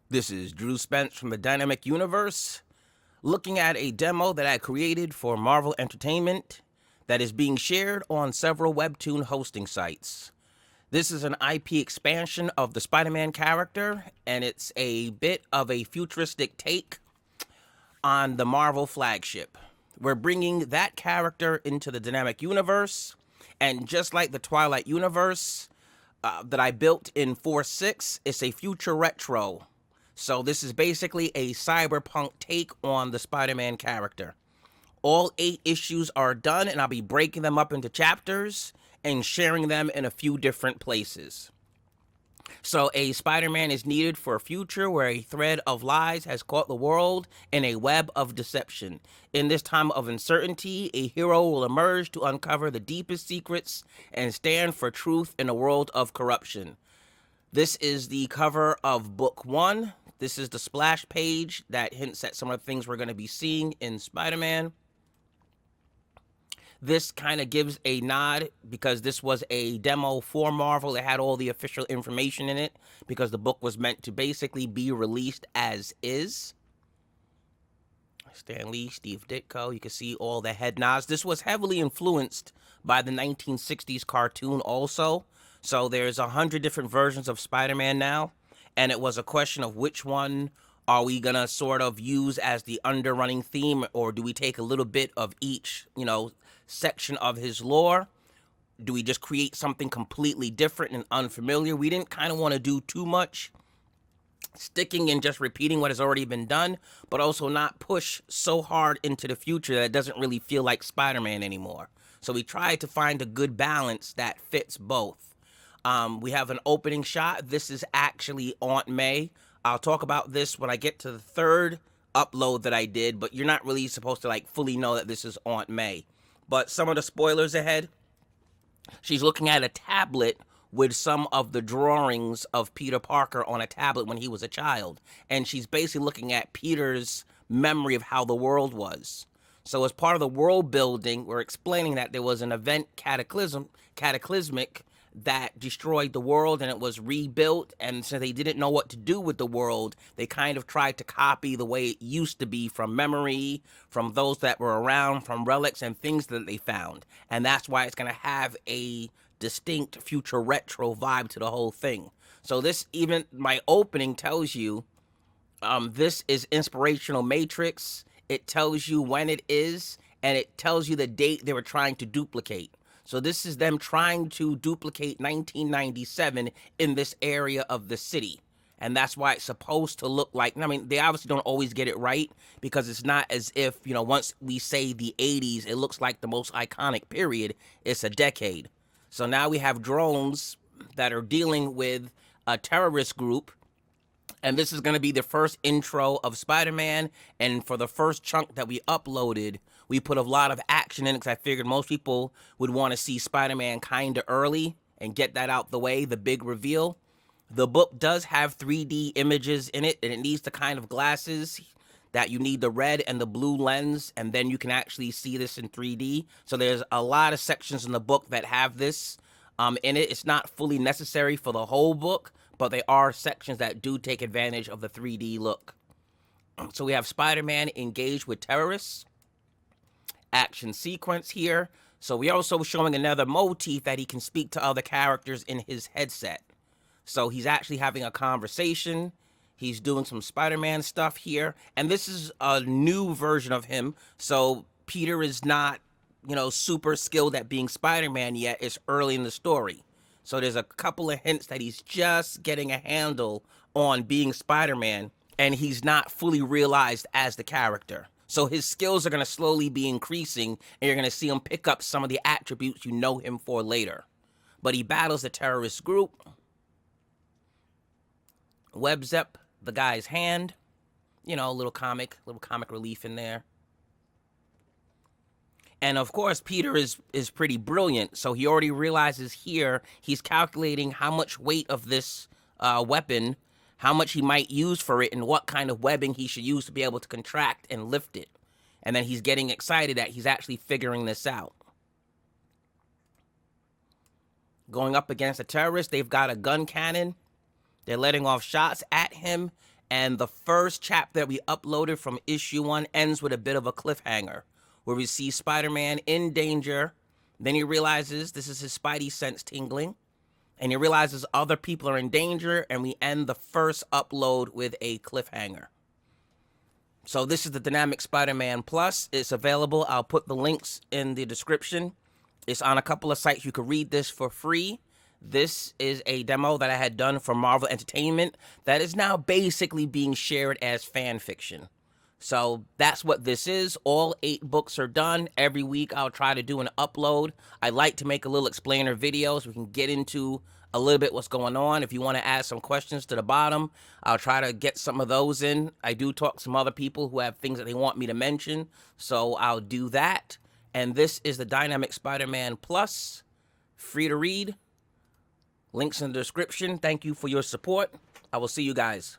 This is Drew Spence from the Dynamic Universe, looking at a demo that I created for Marvel Entertainment that is being shared on several webtoon hosting sites. This is an IP expansion of the Spider-Man character, and it's a bit of a futuristic take on the Marvel flagship. We're bringing that character into the Dynamic Universe, and just like the Twilight Universe that I built in 4.6, it's a future retro. So this is basically a cyberpunk take on the Spider-Man character. All 8 issues are done, and I'll be breaking them up into chapters and sharing them in a few different places. So a Spider-Man is needed for a future where a thread of lies has caught the world in a web of deception. In this time of uncertainty, a hero will emerge to uncover the deepest secrets and stand for truth in a world of corruption. This is the cover of book 1. This is the splash page that hints at some of the things we're going to be seeing in Spider-Man. This kind of gives a nod because this was a demo for Marvel. It had all the official information in it because the book was meant to basically be released as is. Stan Lee, Steve Ditko, you can see all the head nods. This was heavily influenced by the 1960s cartoon also. So there's 100 different versions of Spider-Man now. And it was a question of which one are we going to sort of use as the underrunning theme, or do we take a little bit of each, section of his lore? Do we just create something completely different and unfamiliar? We didn't kind of want to do too much sticking and just repeating what has already been done, but also not push so hard into the future that it doesn't really feel like Spider-Man anymore. So we tried to find a good balance that fits both. We have an opening shot. This is actually Aunt May. I'll talk about this when I get to the third upload that I did, but you're not really supposed to fully know that this is Aunt May. But some of the spoilers ahead. She's looking at a tablet with some of the drawings of Peter Parker on a tablet when he was a child. And she's basically looking at Peter's memory of how the world was. So as part of the world building, we're explaining that there was an event cataclysmic that destroyed the world, and it was rebuilt. And since they didn't know what to do with the world, they kind of tried to copy the way it used to be from memory, from those that were around, from relics and things that they found. And that's why it's going to have a distinct future retro vibe to the whole thing. So this, even my opening tells you, this is Inspirational Matrix. It tells you when it is, and it tells you the date they were trying to duplicate. So this is them trying to duplicate 1997 in this area of the city. And that's why it's supposed to look like, they obviously don't always get it right, because it's not as if, once we say the 80s, it looks like the most iconic period. It's a decade. So now we have drones that are dealing with a terrorist group. And this is going to be the first intro of Spider-Man. And for the first chunk that we uploaded, we put a lot of action in it because I figured most people would want to see Spider-Man kind of early and get that out the way, the big reveal. The book does have 3D images in it, and it needs the kind of glasses that you need, the red and the blue lens, and then you can actually see this in 3D. So there's a lot of sections in the book that have this in it. It's not fully necessary for the whole book, but there are sections that do take advantage of the 3D look. So we have Spider-Man engaged with terrorists. Action sequence here. So we're also showing another motif that he can speak to other characters in his headset. So he's actually having a conversation. He's doing some Spider-Man stuff here. And this is a new version of him. So Peter is not, super skilled at being Spider-Man yet. It's early in the story. So there's a couple of hints that he's just getting a handle on being Spider-Man, and he's not fully realized as the character. So his skills are going to slowly be increasing, and you're going to see him pick up some of the attributes you know him for later. But he battles the terrorist group, webs up the guy's hand, a little comic relief in there. And of course, Peter is pretty brilliant, so he already realizes here he's calculating how much weight of this weapon, how much he might use for it, and what kind of webbing he should use to be able to contract and lift it. And then he's getting excited that he's actually figuring this out. Going up against a terrorist, they've got a gun cannon. They're letting off shots at him, And the first chapter that we uploaded from issue 1 ends with a bit of a cliffhanger where we see Spider-Man in danger. Then he realizes this is his Spidey sense tingling. And he realizes other people are in danger. And we end the first upload with a cliffhanger. So this is the Dynamic Spider-Man Plus. It's available. I'll put the links in the description. It's on a couple of sites. You can read this for free. This is a demo that I had done for Marvel Entertainment that is now basically being shared as fan fiction. So that's what this is. All 8 books are done. Every week I'll try to do an upload. I like to make a little explainer video so we can get into a little bit what's going on. If you want to add some questions to the bottom, I'll try to get some of those in. I do talk to some other people who have things that they want me to mention, so I'll do that. And this is the Dynamic Spider-Man Plus. Free to read. Links in the description. Thank you for your support. I will see you guys.